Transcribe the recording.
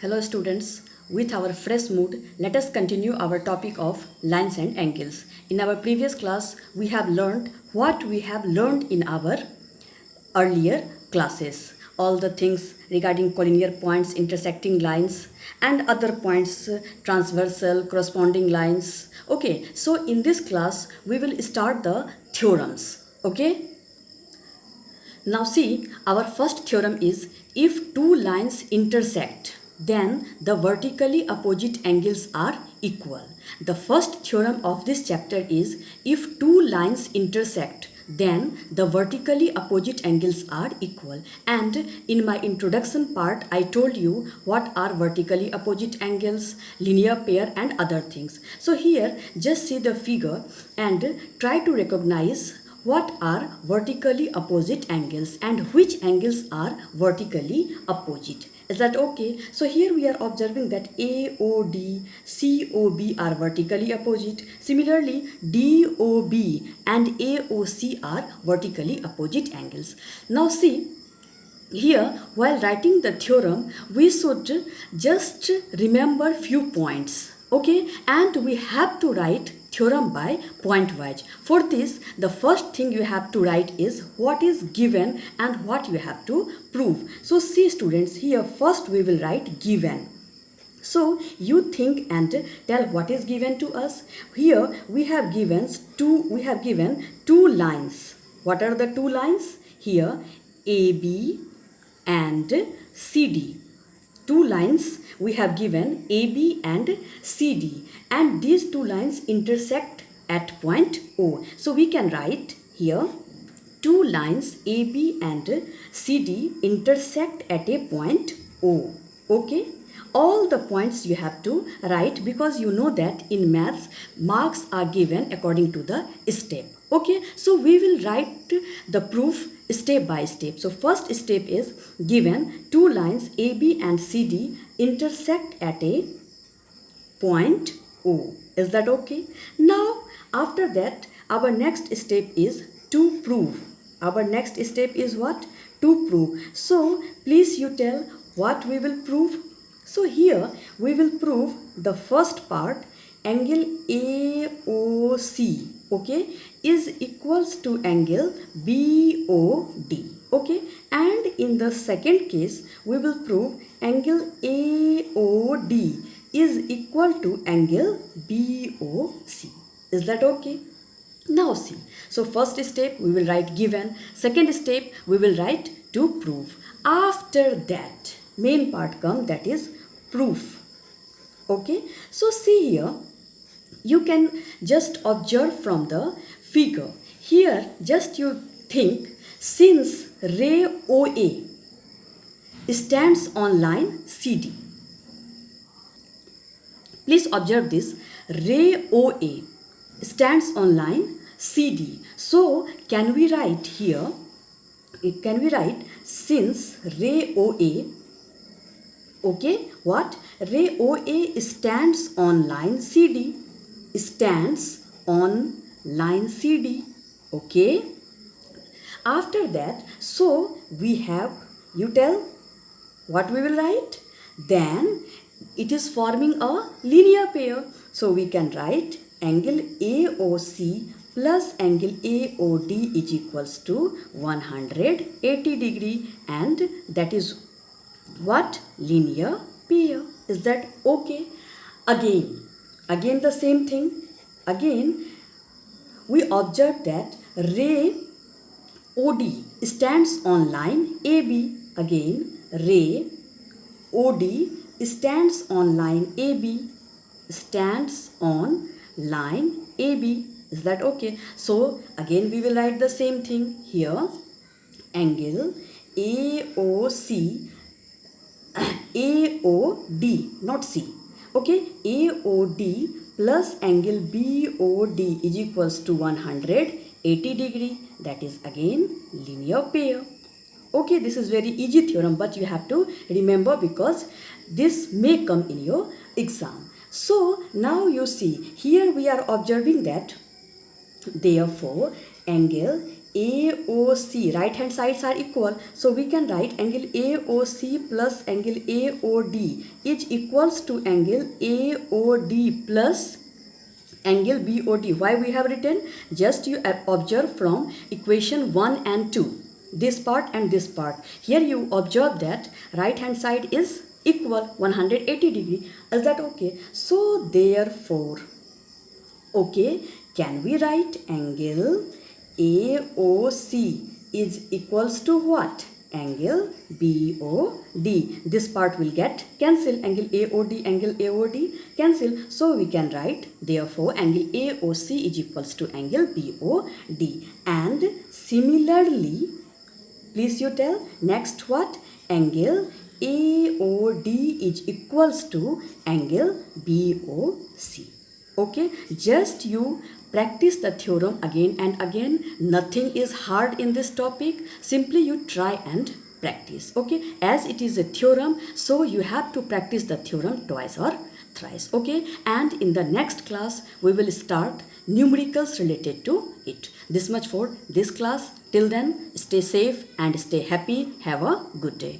Hello students, with our fresh mood, let us continue our topic of lines and angles. In our previous class, we have learned what we have learned in our earlier classes. All the things regarding collinear points, intersecting lines and other points, transversal, corresponding lines. Okay, so in this class, we will start the theorems. Okay. Now see, our first theorem is if two lines intersect, then the vertically opposite angles are equal. The first theorem of this chapter is if two lines intersect, then the vertically opposite angles are equal. And in my introduction part, I told you what are vertically opposite angles, linear pair and other things. So here, just see the figure and try to recognize what are vertically opposite angles and which angles are vertically opposite. Is that okay? So here we are observing that AOD, COB are vertically opposite. Similarly, DOB and AOC are vertically opposite angles. Now see, here while writing the theorem, we should just remember few points. Okay, and we have to write theorem by point wise. For this, the first thing you have to write is what is given and what you have to prove. So see students, here first we will write given. So you think and tell what is given to us. Here we have given two lines. What are the two lines? Here AB and CD. Two lines we have given AB and CD, and these two lines intersect at point O. So we can write here two lines AB and CD intersect at a point O. Okay, all the points you have to write because you know that in maths marks are given according to the step. Okay, so we will write the proof step by step. So first step is given two lines AB and CD intersect at a point O. Is that okay? Now after that our next step is to prove. Our next step is what? To prove. So please you tell what we will prove. So here we will prove the first part, angle AOC, okay, is equals to angle BOD, okay, and in the second case we will prove angle AOD is equal to angle BOC. Is that okay? Now see, so first step we will write given, second step we will write to prove. After that main part come, that is proof. Okay, so see here, you can just observe from the figure. Here just you think, since ray OA stands on line CD, please observe this, ray OA stands on line CD. So can we write here, since ray OA, okay, what? Ray OA stands on line CD, stands on line CD, okay. After that, so we have, you tell what we will write, then it is forming a linear pair. So we can write angle AOC plus angle AOD is equals to 180 degree, and that is what? Linear pair. Is that okay? Again the same thing. Again we observe that ray OD stands on line AB. Again ray OD stands on line AB, stands on line AB. Is that okay? So again we will write the same thing here, angle AOC, AOD, not C, okay, AOD plus angle BOD is equals to 180 degree, that is again linear pair. Okay, this is very easy theorem, but you have to remember because this may come in your exam. So now you see, here we are observing that therefore angle AOC, right hand sides are equal, so we can write angle AOC plus angle AOD is equals to angle AOD plus angle BOD. Why we have written? Just you observe from equation 1 and 2, this part and this part. Here you observe that right hand side is equal 180 degree. Is that okay? So therefore, okay, can we write angle AOC is equals to what? Angle BOD. This part will get cancel. Angle AOD cancel. So we can write therefore angle AOC is equals to angle BOD. And similarly, please you tell next what? Angle AOD is equals to angle BOC. Okay, just you practice the theorem again and again. Nothing is hard in this topic. Simply you try and practice. Okay, as it is a theorem, so you have to practice the theorem twice or thrice. Okay, and in the next class we will start numericals related to it. This much for this class. Till then, stay safe and stay happy. Have a good day.